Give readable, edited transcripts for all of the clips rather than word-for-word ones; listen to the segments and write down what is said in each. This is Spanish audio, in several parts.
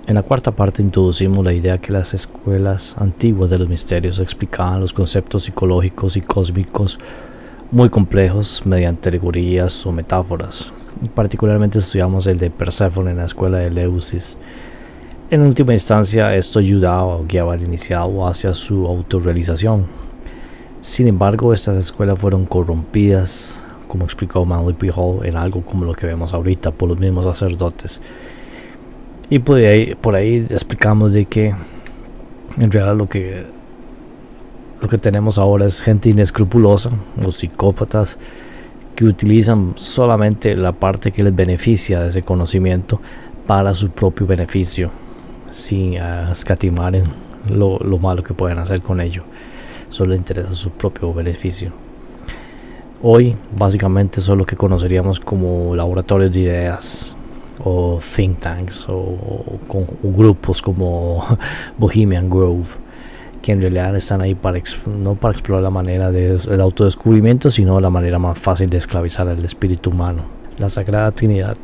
En la cuarta parte introducimos la idea que las escuelas antiguas de los misterios explicaban los conceptos psicológicos y cósmicos muy complejos mediante alegorías o metáforas. Y particularmente estudiamos el de Perséfone en la escuela de Eleusis. En última instancia, esto ayudaba o guiaba al iniciado hacia su autorrealización. Sin embargo, estas escuelas fueron corrompidas, como explicó Manly P. Hall, en algo como lo que vemos ahorita por los mismos sacerdotes. Y por ahí explicamos de que en realidad lo que tenemos ahora es gente inescrupulosa, los psicópatas, que utilizan solamente la parte que les beneficia de ese conocimiento para su propio beneficio, sin escatimar en lo malo que pueden hacer con ello. Solo les interesa su propio beneficio. Hoy básicamente eso es lo que conoceríamos como laboratorios de ideas o think tanks o grupos como Bohemian Grove, que en realidad están ahí no para explorar la manera del autodescubrimiento, sino la manera más fácil de esclavizar al espíritu humano, la Sagrada Trinidad.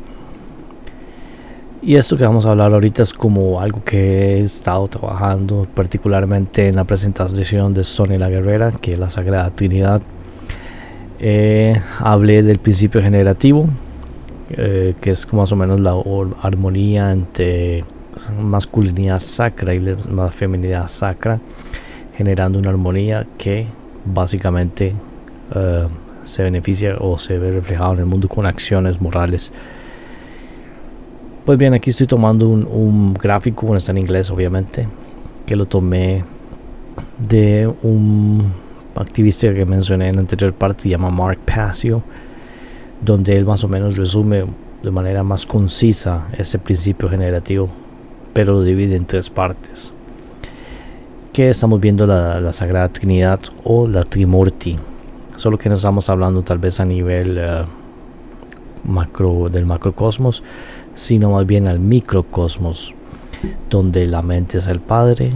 Y esto que vamos a hablar ahorita es como algo que he estado trabajando particularmente en la presentación de Sonia la Guerrera, que es la Sagrada Trinidad. Hablé del principio generativo, que es más o menos la armonía entre masculinidad sacra y la feminidad sacra, generando una armonía que básicamente se beneficia o se ve reflejado en el mundo con acciones morales. Pues bien, aquí estoy tomando un gráfico, bueno, está en inglés obviamente, que lo tomé de un activista que mencioné en la anterior parte, se llama Mark Passio, donde él más o menos resume de manera más concisa ese principio generativo, pero lo divide en tres partes, que estamos viendo la Sagrada Trinidad o la Trimurti, solo que no estamos hablando tal vez a nivel del macrocosmos, sino más bien al microcosmos, donde la mente es el padre,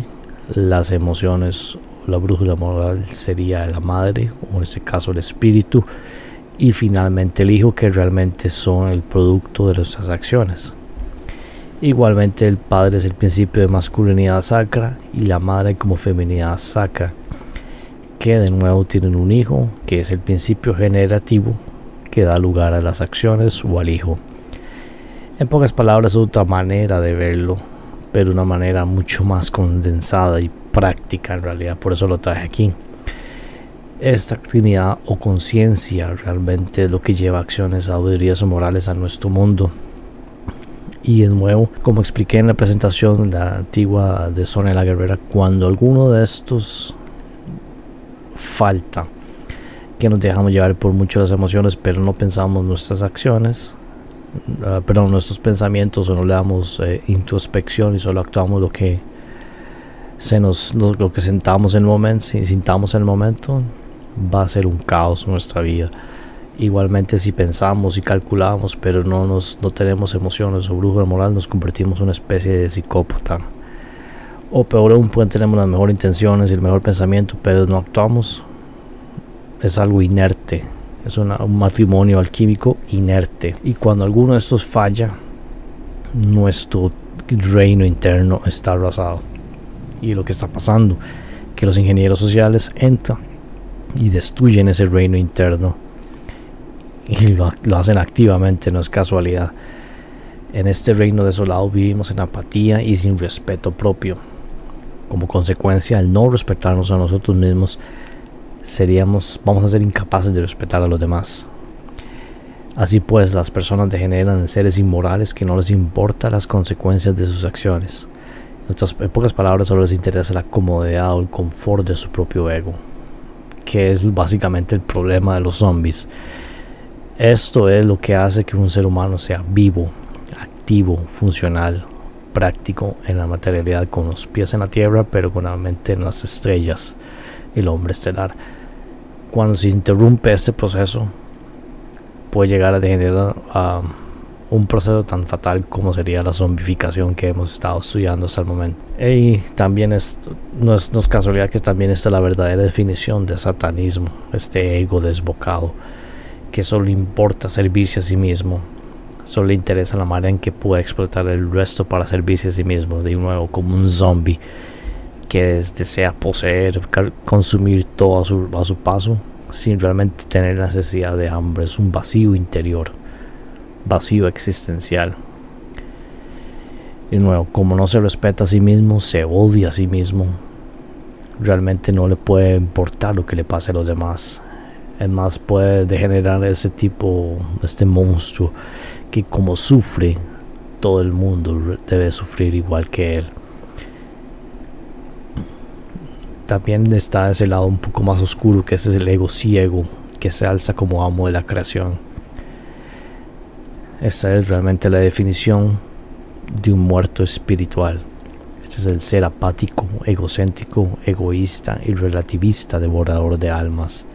las emociones, la brújula moral sería la madre, o en este caso el espíritu, y finalmente el hijo, que realmente son el producto de nuestras acciones. Igualmente el padre es el principio de masculinidad sacra y la madre como feminidad sacra, que de nuevo tienen un hijo, que es el principio generativo que da lugar a las acciones o al hijo. En pocas palabras, es otra manera de verlo, pero una manera mucho más condensada y práctica en realidad, por eso lo traje aquí. Esta trinidad o conciencia realmente es lo que lleva acciones, sabidurías o morales a nuestro mundo. Y de nuevo, como expliqué en la presentación la antigua de Sonia la Guerrera, cuando alguno de estos falta, que nos dejamos llevar por mucho las emociones, pero no pensamos nuestras acciones, nuestros pensamientos, o no le damos introspección y solo actuamos lo que sintamos en el momento, va a ser un caos en nuestra vida. Igualmente, si pensamos y calculamos pero no tenemos emociones o brújula moral, nos convertimos en una especie de psicópata. O peor aún, tenemos las mejores intenciones y el mejor pensamiento, pero no actuamos. Es algo inerte, es un matrimonio alquímico inerte. Y cuando alguno de estos falla, nuestro reino interno está arrasado. Y lo que está pasando, que los ingenieros sociales entran y destruyen ese reino interno, y lo hacen activamente, no es casualidad. En este reino desolado vivimos en apatía y sin respeto propio. Como consecuencia, al no respetarnos a nosotros mismos, vamos a ser incapaces de respetar a los demás. Así pues, las personas degeneran en seres inmorales que no les importan las consecuencias de sus acciones. En pocas palabras, solo les interesa la comodidad o el confort de su propio ego, que es básicamente el problema de los zombies. Esto es lo que hace que un ser humano sea vivo, activo, funcional, práctico en la materialidad, con los pies en la tierra pero con la mente en las estrellas, el hombre estelar. Cuando se interrumpe este proceso, puede llegar a degenerar un proceso tan fatal como sería la zombificación que hemos estado estudiando hasta el momento. Y también no es casualidad que también está la verdadera definición de satanismo, este ego desbocado que solo importa servirse a sí mismo, Solo le interesa la manera en que pueda explotar el resto para servirse a sí mismo, de nuevo como un zombie que desea poseer, consumir todo a su paso, sin realmente tener necesidad de hambre. Es un vacío interior, vacío existencial. De nuevo, como no se respeta a sí mismo, se odia a sí mismo, realmente no le puede importar lo que le pase a los demás. Es más, puede degenerar este monstruo que, como sufre, todo el mundo debe sufrir igual que él. También está ese lado un poco más oscuro, que es el ego ciego, que se alza como amo de la creación. Esa es realmente la definición de un muerto espiritual. Este es el ser apático, egocéntrico, egoísta y relativista, devorador de almas.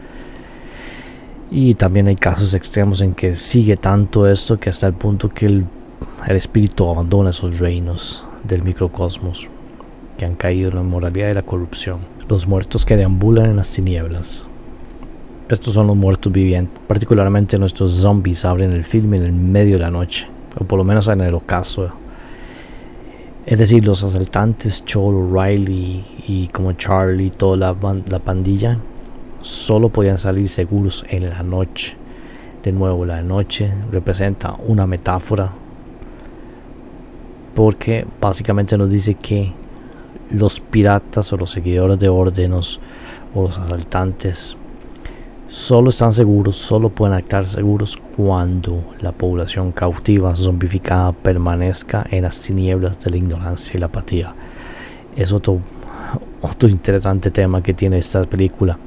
Y también hay casos extremos en que sigue tanto esto que hasta el punto que el espíritu abandona esos reinos del microcosmos que han caído en la inmoralidad y la corrupción. Los muertos que deambulan en las tinieblas. Estos son los muertos vivientes. Particularmente nuestros zombies abren el filme en el medio de la noche, o por lo menos en el ocaso. Es decir, los asaltantes, Cholo, Riley y como Charlie, toda la pandilla, solo podían salir seguros en la noche. De nuevo, la noche representa una metáfora, porque básicamente nos dice que los piratas o los seguidores de órdenes o los asaltantes solo están seguros, solo pueden estar seguros cuando la población cautiva, zombificada, permanezca en las tinieblas de la ignorancia y la apatía. Es otro interesante tema que tiene esta película,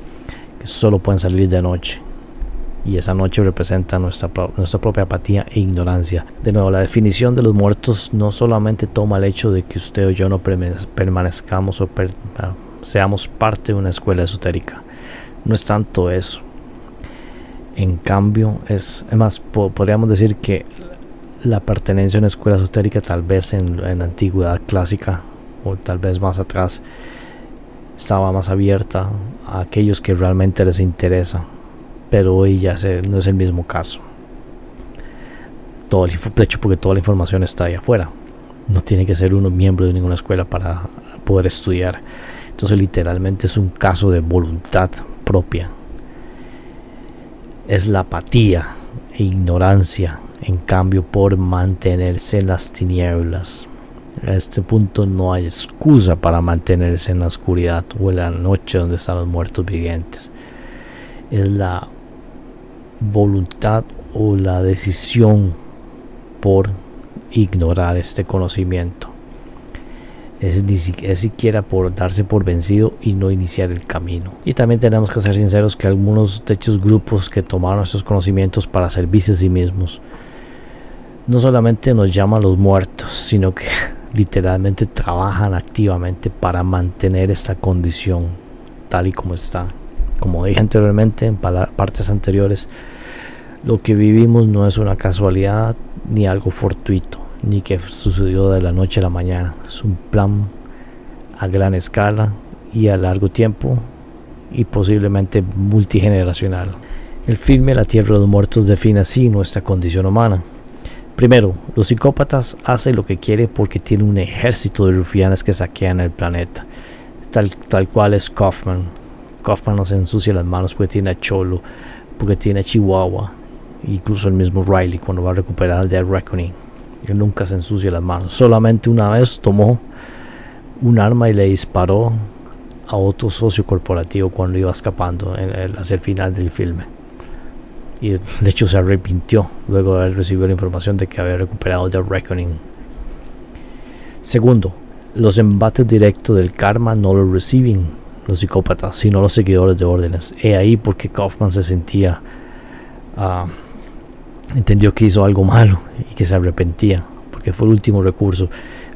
que solo pueden salir de noche, y esa noche representa nuestra propia apatía e ignorancia. De nuevo, la definición de los muertos no solamente toma el hecho de que usted o yo no permanezcamos o seamos parte de una escuela esotérica. No es tanto eso. En cambio, es más, podríamos decir que la pertenencia a una escuela esotérica, tal vez en la antigüedad clásica o tal vez más atrás, estaba más abierta a aquellos que realmente les interesa, pero hoy ya no es el mismo caso. De hecho, porque toda la información está ahí afuera. No tiene que ser uno miembro de ninguna escuela para poder estudiar. Entonces, literalmente es un caso de voluntad propia. Es la apatía e ignorancia, en cambio, por mantenerse en las tinieblas. A este punto no hay excusa para mantenerse en la oscuridad o en la noche donde están los muertos vivientes. Es la voluntad o la decisión por ignorar este conocimiento. Es siquiera por darse por vencido y no iniciar el camino. Y también tenemos que ser sinceros que algunos de estos grupos que tomaron estos conocimientos para servirse a sí mismos no solamente nos llaman los muertos, sino que literalmente trabajan activamente para mantener esta condición tal y como está. Como dije anteriormente en partes anteriores, lo que vivimos no es una casualidad ni algo fortuito, ni que sucedió de la noche a la mañana. Es un plan a gran escala y a largo tiempo, y posiblemente multigeneracional. El filme La Tierra de los Muertos define así nuestra condición humana. Primero, los psicópatas hacen lo que quieren porque tienen un ejército de rufianes que saquean el planeta, tal cual es Kaufman. Kaufman no se ensucia las manos porque tiene a Cholo, porque tiene a Chihuahua, incluso el mismo Riley cuando va a recuperar el Dead Reckoning. Él nunca se ensucia las manos. Solamente una vez tomó un arma y le disparó a otro socio corporativo cuando iba escapando hacia el final del filme. Y de hecho se arrepintió luego de haber recibido la información de que había recuperado The Reckoning. Segundo, los embates directos del karma no los reciben los psicópatas, sino los seguidores de órdenes. He ahí porque Kaufman se sentía entendió que hizo algo malo y que se arrepentía porque fue el último recurso.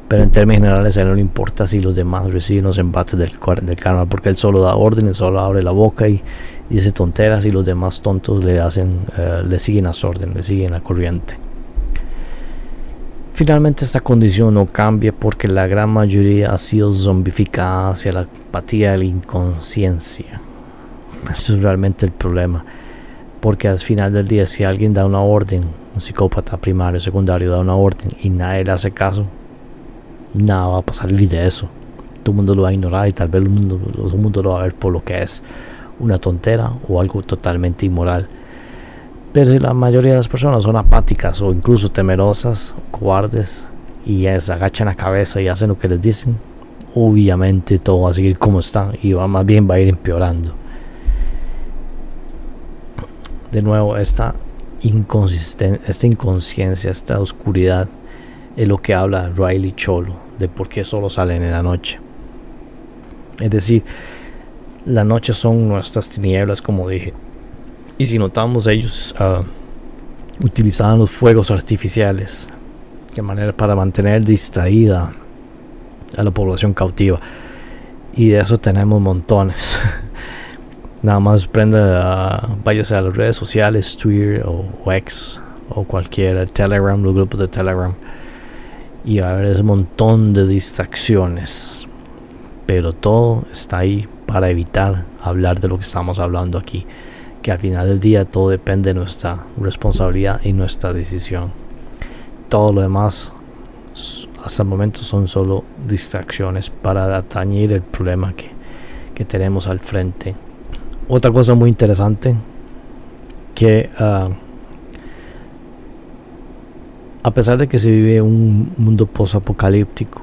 Pero en términos generales a él no le importa si los demás reciben los embates del karma, porque él solo da órdenes, solo abre la boca y dice tonteras, y los demás tontos le siguen las órdenes, le siguen la corriente. Finalmente esta condición no cambia porque la gran mayoría ha sido zombificada hacia la apatía y la inconsciencia. Eso es realmente el problema, porque al final del día, si alguien da una orden un psicópata primario, secundario, da una orden y nadie le hace caso, nada va a salir de eso. Todo el mundo lo va a ignorar y tal vez todo el mundo lo va a ver por lo que es una tontera o algo totalmente inmoral. Pero si la mayoría de las personas son apáticas o incluso temerosas, cobardes, y se agachan la cabeza y hacen lo que les dicen, obviamente todo va a seguir como está y más bien va a ir empeorando. De nuevo, esta inconsciencia, esta oscuridad es lo que habla Riley Cholo de por qué solo salen en la noche. Es decir, la noche son nuestras tinieblas, como dije. Y si notamos, ellos utilizaban los fuegos artificiales de manera para mantener distraída a la población cautiva. Y de eso tenemos montones. Nada más váyase a las redes sociales, Twitter o X o cualquiera, Telegram, los grupos de Telegram, y va a haber ese montón de distracciones. Pero todo está ahí para evitar hablar de lo que estamos hablando aquí, que al final del día todo depende de nuestra responsabilidad y nuestra decisión. Todo lo demás hasta el momento son solo distracciones para atañir el problema que tenemos al frente. Otra cosa muy interesante, que a pesar de que se vive un mundo post-apocalíptico,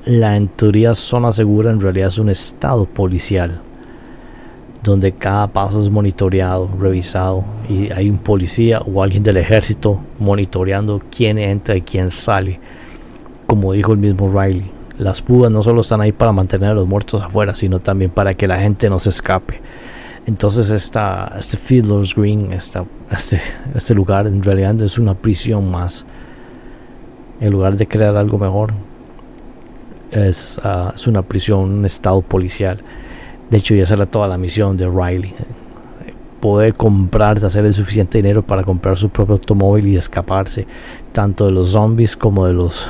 la en teoría zona segura en realidad es un estado policial donde cada paso es monitoreado, revisado, y hay un policía o alguien del ejército monitoreando quién entra y quién sale. Como dijo el mismo Riley, las púas no solo están ahí para mantener a los muertos afuera, sino también para que la gente no se escape. Entonces este Fiddler's Green, este lugar en realidad es una prisión más. En lugar de crear algo mejor, es una prisión, un estado policial. De hecho, ya será toda la misión de Riley: poder hacer el suficiente dinero para comprar su propio automóvil y escaparse tanto de los zombies como de los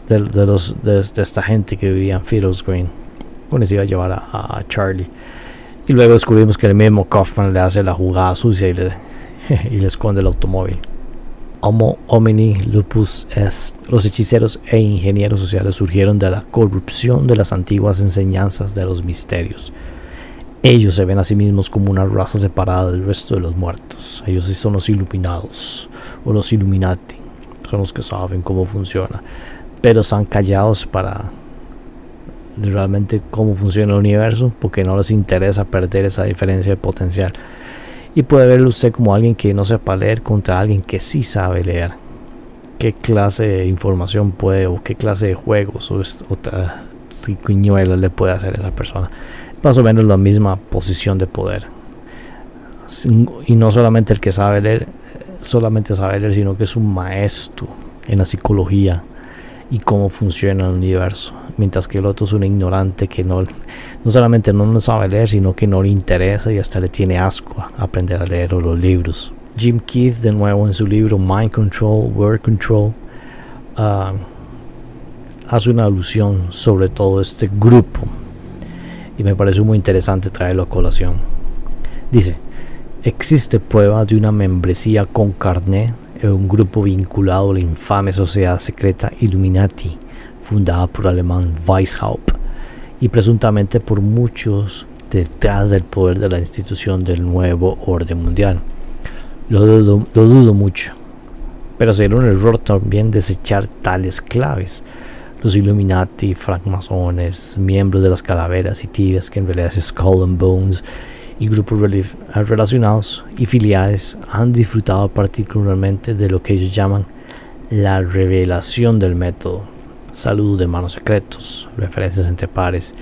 de esta gente que vivía en Fiddler's Green, cuando se iba a llevar a Charlie. Y luego descubrimos que el mismo Kaufman le hace la jugada sucia y le esconde el automóvil. Homo homini lupus est. Los hechiceros e ingenieros sociales surgieron de la corrupción de las antiguas enseñanzas de los misterios. Ellos se ven a sí mismos como una raza separada del resto de los muertos. Ellos sí son los iluminados, o los Illuminati. Son los que saben cómo funciona, pero están callados para realmente cómo funciona el universo, porque no les interesa perder esa diferencia de potencial. Y puede verlo usted como alguien que no sepa leer contra alguien que sí sabe leer. ¿Qué clase de información puede, o qué clase de juegos o otra triquiñuela le puede hacer a esa persona? Más o menos la misma posición de poder. Y no solamente el que sabe leer, sino que es un maestro en la psicología y cómo funciona el universo, mientras que el otro es un ignorante que no solamente no sabe leer, sino que no le interesa y hasta le tiene asco a aprender a leer los libros. Jim Keith, de nuevo, en su libro Mind Control, Word Control, hace una alusión sobre todo este grupo, y me pareció muy interesante traerlo a colación. Dice: existe prueba de una membresía con carné en un grupo vinculado a la infame sociedad secreta Illuminati, fundada por el alemán Weishaupt y presuntamente por muchos detrás del poder de la institución del nuevo orden mundial. Lo dudo mucho, pero sería un error también desechar tales claves. Los Illuminati, francmasones, miembros de las calaveras y tibias, que en realidad es Skull and Bones, y grupos relacionados y filiales han disfrutado particularmente de lo que ellos llaman la revelación del método, saludos de manos secretos, referencias entre pares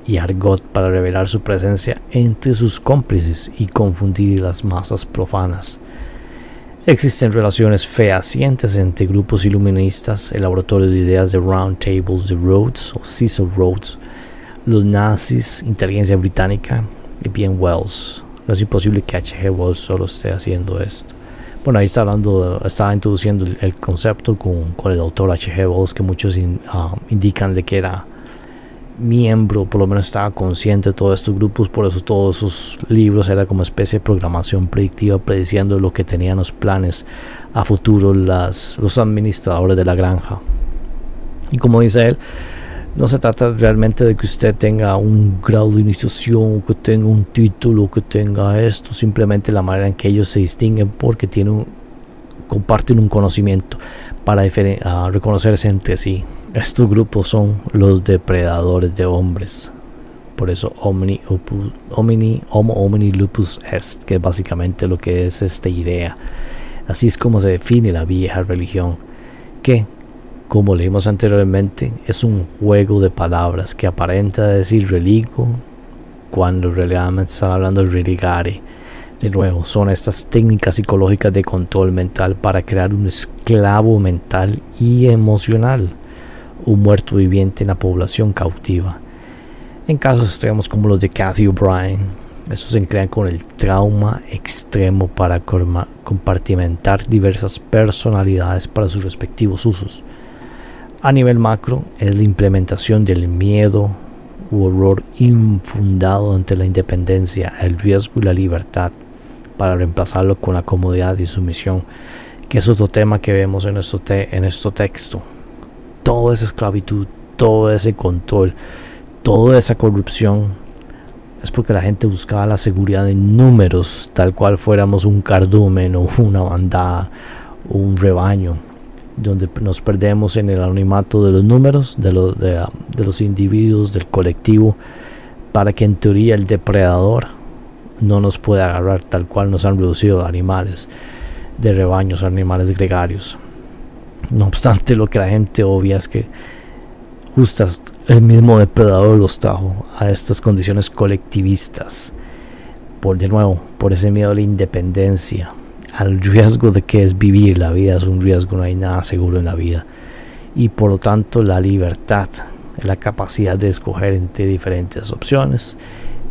y argot para revelar su presencia entre sus cómplices y confundir las masas profanas. Existen relaciones fehacientes entre grupos iluministas, el laboratorio de ideas de Round Tables de Rhodes o Cecil Rhodes, los nazis, inteligencia británica y bien Wells. No es imposible que H.G. Wells solo esté haciendo esto. Bueno, ahí estaba introduciendo el concepto con el autor H.G. Wells, que muchos indican de que era miembro, por lo menos estaba consciente de todos estos grupos, por eso todos sus libros era como especie de programación predictiva, prediciendo lo que tenían los planes a futuro los administradores de la granja. Y como dice él, no se trata realmente de que usted tenga un grado de iniciación, que tenga un título, que tenga esto, simplemente la manera en que ellos se distinguen porque comparten un conocimiento para reconocerse entre sí. Estos grupos son los depredadores de hombres. Por eso Homo homini lupus est, que es básicamente lo que es esta idea. Así es como se define la vieja religión, que, como leímos anteriormente, es un juego de palabras que aparenta decir religo cuando realmente están hablando de religare. De nuevo, son estas técnicas psicológicas de control mental para crear un esclavo mental y emocional, un muerto viviente en la población cautiva. En casos extremos como los de Cathy O'Brien, estos se crean con el trauma extremo para compartimentar diversas personalidades para sus respectivos usos. A nivel macro, es la implementación del miedo u horror infundado ante la independencia, el riesgo y la libertad, para reemplazarlo con la comodidad y sumisión, que es otro tema que vemos en nuestro texto. Toda esa esclavitud, todo ese control, toda esa corrupción, es porque la gente buscaba la seguridad en números, tal cual fuéramos un cardumen o una bandada o un rebaño, donde nos perdemos en el anonimato de los números, de los individuos, del colectivo, para que en teoría el depredador no nos pueda agarrar, tal cual nos han reducido a animales de rebaños, animales gregarios. No obstante, lo que la gente obvia es que justo el mismo depredador los trajo a estas condiciones colectivistas, por ese miedo a la independencia, al riesgo de que es vivir. La vida es un riesgo, no hay nada seguro en la vida, y por lo tanto la libertad, la capacidad de escoger entre diferentes opciones,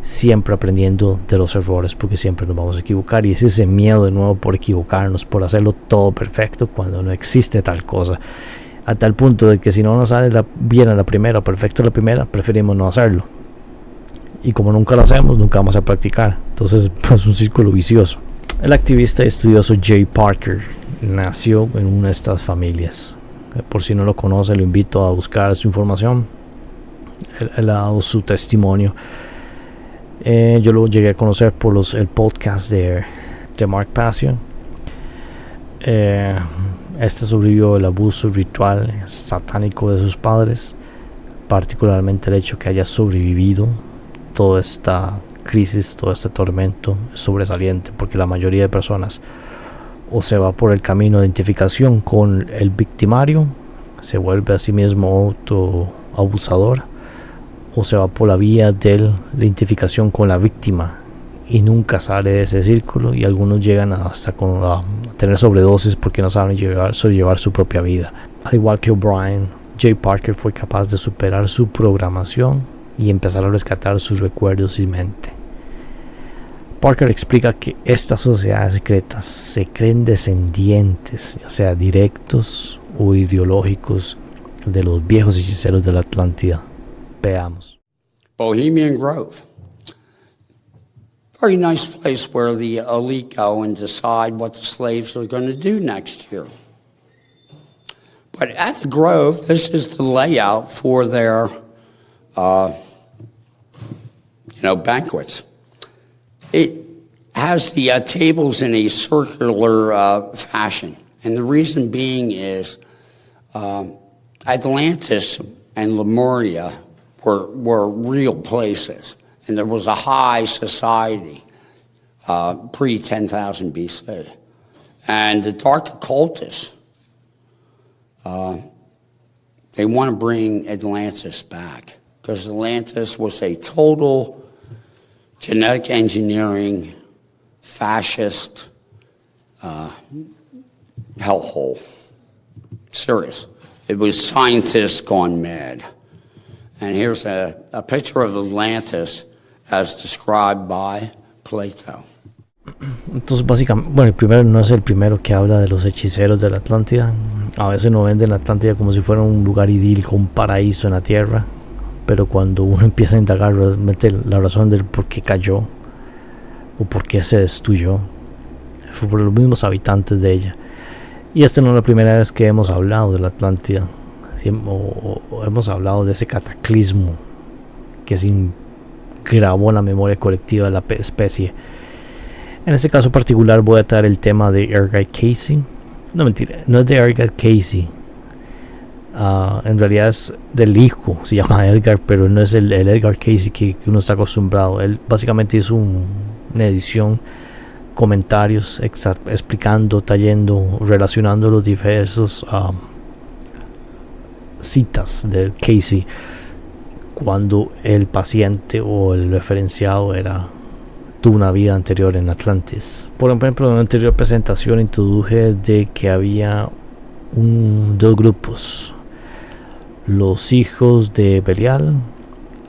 siempre aprendiendo de los errores, porque siempre nos vamos a equivocar, y es ese miedo de nuevo por equivocarnos, por hacerlo todo perfecto cuando no existe tal cosa, a tal punto de que si no nos sale bien a la primera o perfecto a la primera, preferimos no hacerlo, y como nunca lo hacemos, nunca vamos a practicar. Entonces es un círculo vicioso. El activista y estudioso Jay Parker nació en una de estas familias. Por si no lo conoce, lo invito a buscar su información. Él ha dado su testimonio. Yo lo llegué a conocer por el podcast de Mark Passion. Este sobrevivió el abuso ritual satánico de sus padres, particularmente el hecho que haya sobrevivido toda esta crisis, todo este tormento, es sobresaliente, porque la mayoría de personas o se va por el camino de identificación con el victimario, se vuelve a sí mismo autoabusador, o se va por la vía de la identificación con la víctima y nunca sale de ese círculo, y algunos llegan hasta a tener sobredosis porque no saben llevar su propia vida. Al igual que O'Brien, Jay Parker fue capaz de superar su programación y empezar a rescatar sus recuerdos y mente. Parker explica que estas sociedades secretas se creen descendientes, ya sea directos o ideológicos, de los viejos hechiceros de la Atlántida. Veamos. Bohemian Grove. Very nice place where the elite go and decide what the slaves are going to do next year. But at the Grove, this is the layout for their, banquets. It has the tables in a circular fashion. And the reason being is Atlantis and Lemuria were real places. And there was a high society pre-10,000 BC. And the dark occultists, they want to bring Atlantis back, because Atlantis was a total genetic engineering, fascist hellhole. Serious. It was scientists gone mad. And here's a picture of Atlantis as described by Plato. Entonces básicamente, el primero no es el primero que habla de los hechiceros de la Atlántida. A veces no venden la Atlántida como si fuera un lugar idílico, un paraíso en la tierra, pero cuando uno empieza a indagar realmente la razón del por qué cayó o por qué se destruyó, fue por los mismos habitantes de ella. Y esta no es la primera vez que hemos hablado de la Atlántida, o hemos hablado de ese cataclismo que se grabó en la memoria colectiva de la especie. En este caso particular voy a traer el tema de Edgar Cayce. No, mentira, no es de Edgar Cayce. En realidad es del hijo, se llama Edgar, pero no es el Edgar Cayce que uno está acostumbrado. Él básicamente hizo una edición, comentarios explicando, trayendo, relacionando los diversos citas de Cayce cuando el paciente o el referenciado tuvo una vida anterior en Atlantis. Por ejemplo, en una anterior presentación introduje de que había dos grupos: los hijos de Belial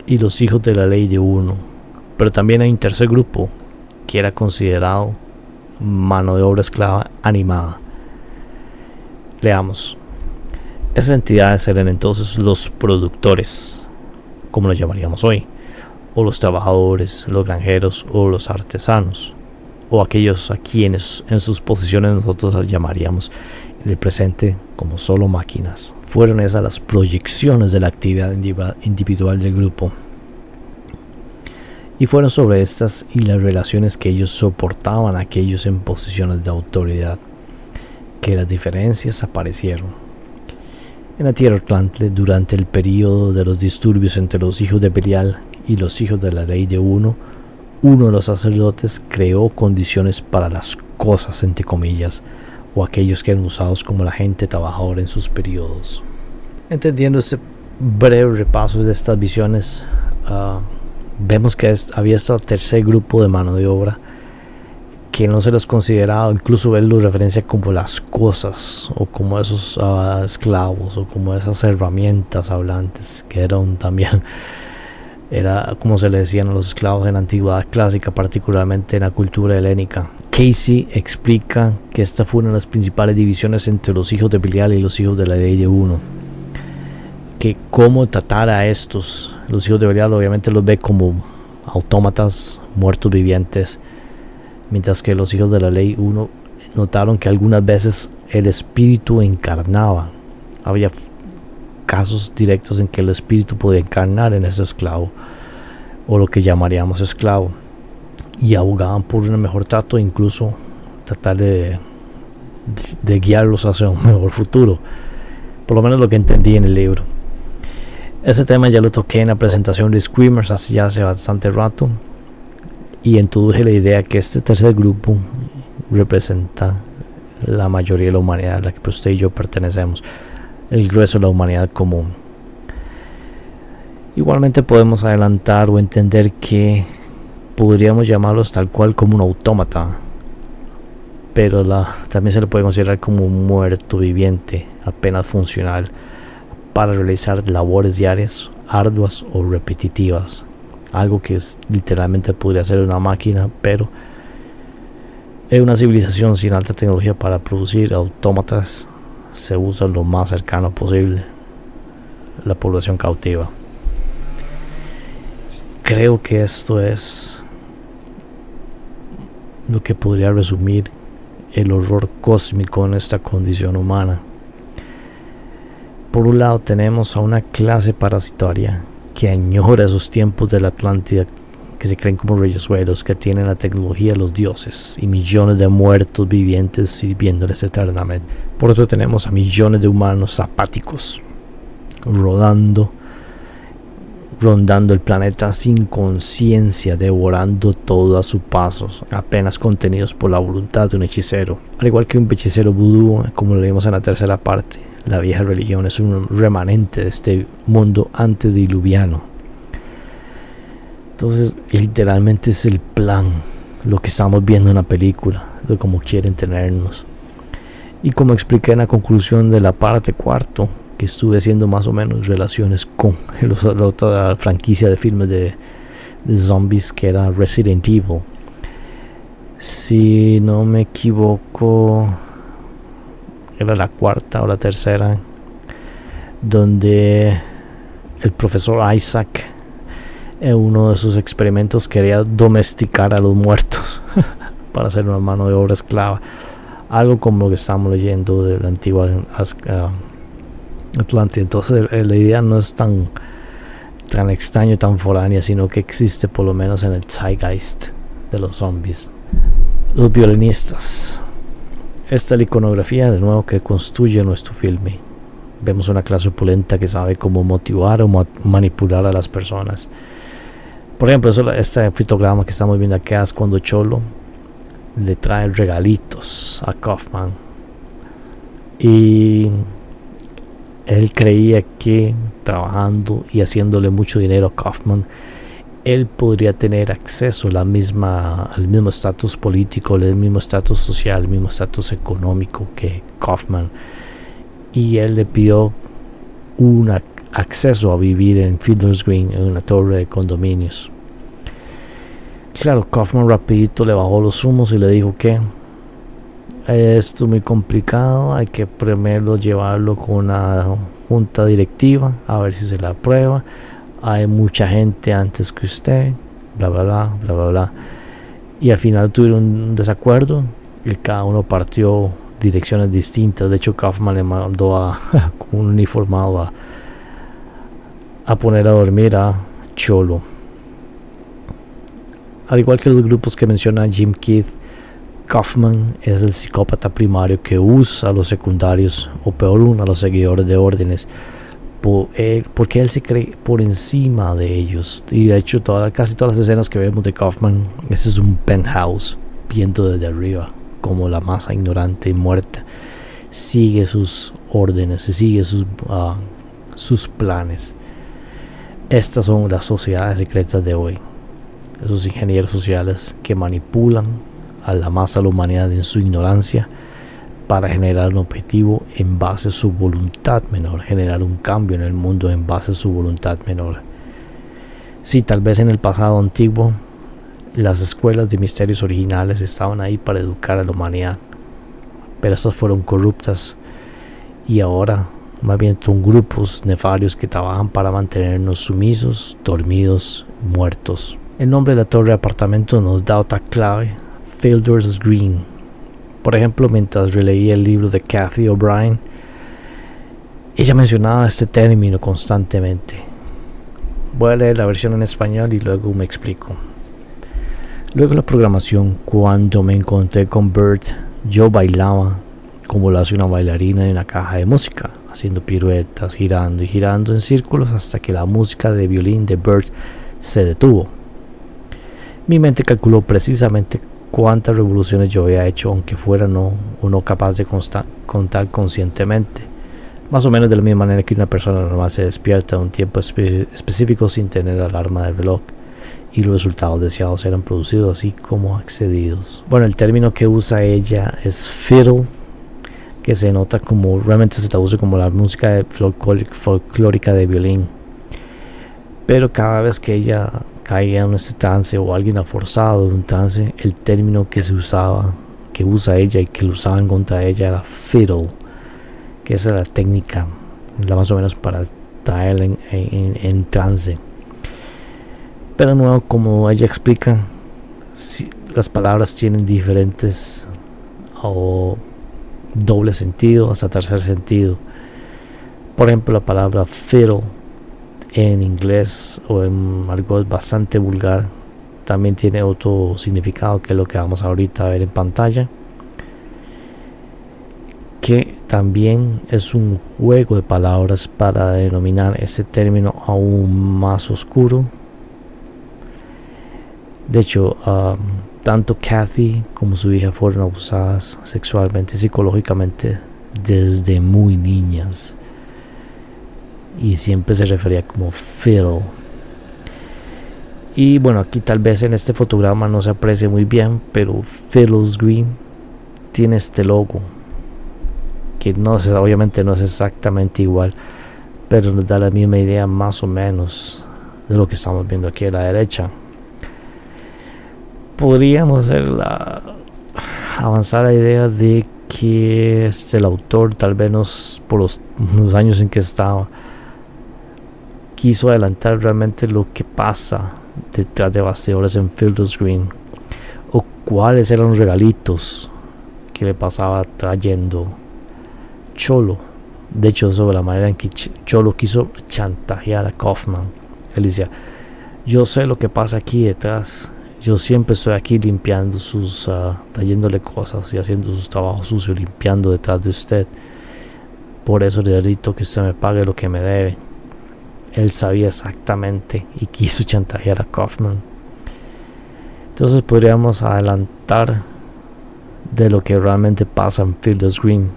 y los hijos de la ley de uno, pero también hay un tercer grupo que era considerado mano de obra esclava animada. Leamos. Esas entidades eran entonces los productores, como los llamaríamos hoy, o los trabajadores, los granjeros o los artesanos, o aquellos a quienes en sus posiciones nosotros llamaríamos en el presente como solo máquinas. Fueron esas las proyecciones de la actividad individual del grupo, y fueron sobre estas y las relaciones que ellos soportaban a aquellos en posiciones de autoridad que las diferencias aparecieron. En la tierra Atlántida, durante el periodo de los disturbios entre los hijos de Belial y los hijos de la ley de uno de los sacerdotes creó condiciones para las cosas, entre comillas, o aquellos que eran usados como la gente trabajadora en sus periodos. Entendiendo este breve repaso de estas visiones, vemos que había este tercer grupo de mano de obra que no se les consideraba, incluso él lo referencia como las cosas, o como esos esclavos, o como esas herramientas hablantes, que eran también, era como se le decían a los esclavos en la antigüedad clásica, particularmente en la cultura helénica. Cayce explica que esta fue una de las principales divisiones entre los hijos de Belial y los hijos de la ley de uno, que cómo tratar a estos. Los hijos de Belial obviamente los ve como autómatas, muertos vivientes, mientras que los hijos de la ley 1 notaron que algunas veces el espíritu encarnaba. Había casos directos en que el espíritu podía encarnar en ese esclavo, o lo que llamaríamos esclavo, y abogaban por un mejor trato, incluso tratar de guiarlos hacia un mejor futuro, por lo menos lo que entendí en el libro. Ese tema ya lo toqué en la presentación de Screamers hace bastante rato, y introduje la idea que este tercer grupo representa la mayoría de la humanidad a la que usted y yo pertenecemos, el grueso de la humanidad común. Igualmente podemos adelantar o entender que podríamos llamarlos tal cual como un autómata, pero también se le puede considerar como un muerto viviente apenas funcional para realizar labores diarias, arduas o repetitivas. Algo que literalmente podría ser una máquina, pero en una civilización sin alta tecnología para producir autómatas se usa lo más cercano posible la población cautiva. Creo que esto es lo que podría resumir el horror cósmico en esta condición humana. Por un lado tenemos a una clase parasitaria que añora esos tiempos de la Atlántida, que se creen como reyesuelos, que tienen la tecnología de los dioses y millones de muertos vivientes sirviéndoles eternamente. Por otro tenemos a millones de humanos apáticos rondando el planeta sin conciencia, devorando todo a su paso, apenas contenidos por la voluntad de un hechicero. Al igual que un hechicero vudú, como lo vimos en la tercera parte, la vieja religión es un remanente de este mundo antediluviano. Entonces, literalmente es el plan, lo que estamos viendo en la película, de cómo quieren tenernos. Y como expliqué en la conclusión de la parte cuarto, que estuve haciendo más o menos relaciones con la otra franquicia de filmes de zombies, que era Resident Evil. Si no me equivoco, era la cuarta o la tercera, donde el profesor Isaac en uno de sus experimentos quería domesticar a los muertos para hacer una mano de obra esclava, algo como lo que estamos leyendo de la antigua Atlántida. Entonces la idea no es tan extraño, tan foránea, sino que existe por lo menos en el zeitgeist de los zombies. Los violinistas. Esta es la iconografía de nuevo que construye nuestro filme. Vemos una clase opulenta que sabe cómo motivar o manipular a las personas. Por ejemplo, este fotograma que estamos viendo acá es cuando Cholo le trae regalitos a Kaufman. Y él creía que trabajando y haciéndole mucho dinero a Kaufman, él podría tener acceso al mismo estatus político, el mismo estatus social, el mismo estatus económico que Kaufman. Y él le pidió un acceso a vivir en Fiddler's Green, en una torre de condominios. Claro, Kaufman rapidito le bajó los humos y le dijo que esto es muy complicado, hay que primero llevarlo con una junta directiva a ver si se la aprueba, hay mucha gente antes que usted, bla bla bla bla bla bla. Y al final tuvieron un desacuerdo y cada uno partió direcciones distintas. De hecho, Kaufman le mandó a con un uniformado a poner a dormir a Cholo. Al igual que los grupos que menciona Jim Keith, Kaufman es el psicópata primario que usa a los secundarios, o peor aún, a los seguidores de órdenes, porque él se cree por encima de ellos. Y de hecho casi todas las escenas que vemos de Kaufman, ese es un penthouse viendo desde arriba como la masa ignorante y muerta sigue sus órdenes, sigue sus planes. Estas son las sociedades secretas de hoy, esos ingenieros sociales que manipulan a la masa de la humanidad en su ignorancia para generar un objetivo en base a su voluntad menor, generar un cambio en el mundo en base a su voluntad menor. Sí, tal vez en el pasado antiguo las escuelas de misterios originales estaban ahí para educar a la humanidad, pero estas fueron corruptas y ahora más bien son grupos nefarios que trabajan para mantenernos sumisos, dormidos, muertos. El nombre de la torre de apartamento nos da otra clave: Fiddler's Green. Por ejemplo, mientras releí el libro de Cathy O'Brien, ella mencionaba este término constantemente. Voy a leer la versión en español y luego me explico. Luego de la programación, cuando me encontré con Bert, yo bailaba como lo hace una bailarina en una caja de música, haciendo piruetas, girando y girando en círculos hasta que la música de violín de Bert se detuvo. Mi mente calculó precisamente cuántas revoluciones yo había hecho, aunque fuera no capaz de contar conscientemente. Más o menos de la misma manera que una persona normal se despierta a un tiempo específico sin tener alarma del reloj, y los resultados deseados eran producidos así como accedidos. Bueno, el término que usa ella es fiddle, que se nota como, realmente se traduce como la música folclórica de violín. Pero cada vez que ella caía en ese trance o alguien ha forzado de un trance, el término que usa ella y que lo usaban contra ella era fiddle, que esa es la técnica, más o menos para traerla en trance. Pero de nuevo, como ella explica, las palabras tienen diferentes o doble sentido hasta tercer sentido. Por ejemplo, la palabra fiddle en inglés o en algo bastante vulgar también tiene otro significado, que es lo que vamos ahorita a ver en pantalla, que también es un juego de palabras para denominar este término aún más oscuro. De hecho, tanto Cathy como su hija fueron abusadas sexualmente y psicológicamente desde muy niñas, y siempre se refería como fiddle. Y bueno, aquí tal vez en este fotograma no se aprecie muy bien, pero Fiddler's Green tiene este logo que obviamente no es exactamente igual, pero nos da la misma idea más o menos de lo que estamos viendo aquí a la derecha. Podríamos avanzar la idea de que el autor, tal vez por los años en que estaba, quiso adelantar realmente lo que pasa detrás de bastidores en Fielder's Green, o cuáles eran los regalitos que le pasaba trayendo Cholo. De hecho, sobre la manera en que Cholo quiso chantajear a Kaufman. Él decía: yo sé lo que pasa aquí detrás, yo siempre estoy aquí limpiando trayéndole cosas y haciendo sus trabajos sucios, limpiando detrás de usted. Por eso le necesito que usted me pague lo que me debe. Él sabía exactamente y quiso chantajear a Kaufman. Entonces podríamos adelantar de lo que realmente pasa en Fielder's Green,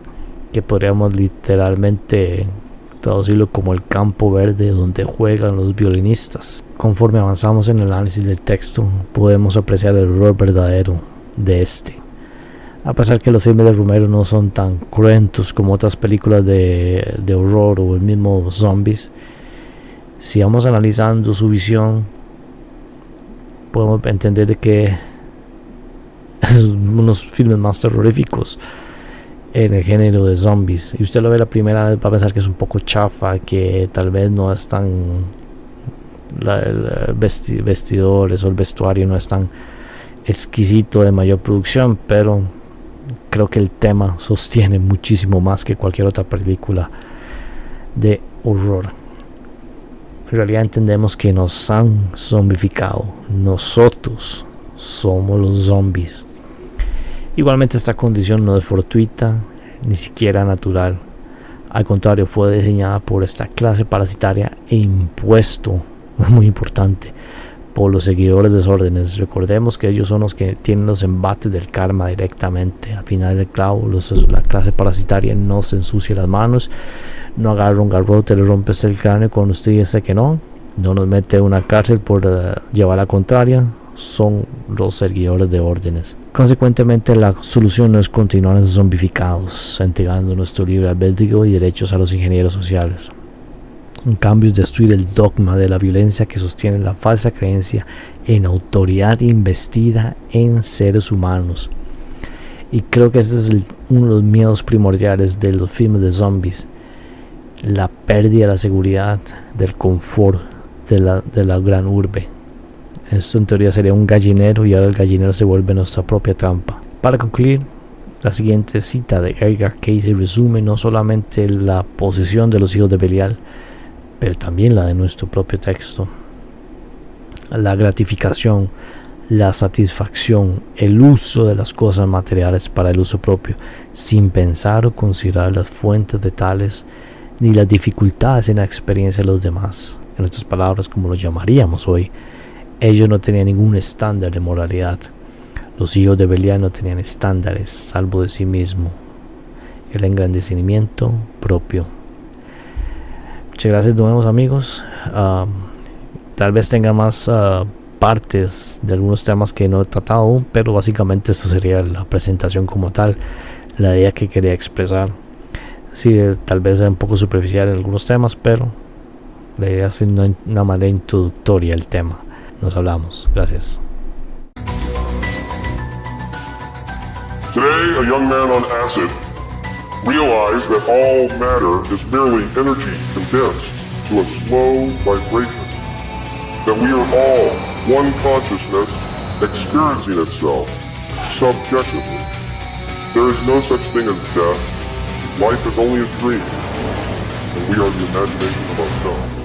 que podríamos literalmente traducirlo como el campo verde donde juegan los violinistas. Conforme avanzamos en el análisis del texto, podemos apreciar el horror verdadero de este. A pesar que los filmes de Romero no son tan cruentos como otras películas de horror o el mismo Zombies, si vamos analizando su visión, podemos entender de que es unos filmes más terroríficos en el género de zombies. Y usted lo ve la primera vez, va a pensar que es un poco chafa, que tal vez no es tan el vestidores o el vestuario no es tan exquisito, de mayor producción, pero creo que el tema sostiene muchísimo más que cualquier otra película de horror. En realidad entendemos que nos han zombificado, nosotros somos los zombies. Igualmente, esta condición no es fortuita, ni siquiera natural. Al contrario, fue diseñada por esta clase parasitaria e impuesto, muy importante, por los seguidores de órdenes. Recordemos que ellos son los que tienen los embates del karma directamente. Al final del clavo, la clase parasitaria no se ensucia las manos, no agarra un garrote, le rompes el cráneo cuando usted dice que no nos mete a una cárcel por llevar la contraria. Son los seguidores de órdenes. Consecuentemente, la solución no es continuar zombificados, entregando nuestro libre albedrío y derechos a los ingenieros sociales. En cambio, es destruir el dogma de la violencia que sostiene la falsa creencia en autoridad investida en seres humanos. Y creo que ese es uno de los miedos primordiales de los filmes de zombies: la pérdida de la seguridad, del confort de la gran urbe. Esto en teoría sería un gallinero, y ahora el gallinero se vuelve nuestra propia trampa. Para concluir, la siguiente cita de Edgar Cayce resume no solamente la posición de los hijos de Belial, pero también la de nuestro propio texto. La gratificación, la satisfacción, el uso de las cosas materiales para el uso propio, sin pensar o considerar las fuentes de tales, ni las dificultades en la experiencia de los demás. En otras palabras, como lo llamaríamos hoy, ellos no tenían ningún estándar de moralidad. Los hijos de Belial no tenían estándares salvo de sí mismo, el engrandecimiento propio. Muchas gracias de nuevo, amigos. Tal vez tenga más partes de algunos temas que no he tratado aún, pero básicamente esto sería la presentación como tal, la idea que quería expresar. Sí, tal vez sea un poco superficial en algunos temas, pero la idea es una manera introductoria al tema. Nos hablamos. Gracias. Today, a young man on acid realized that all matter is merely energy condensed to a slow vibration, that we are all one consciousness experiencing itself subjectively. There is no such thing as death. Life is only a dream, and we are the imagination of ourselves.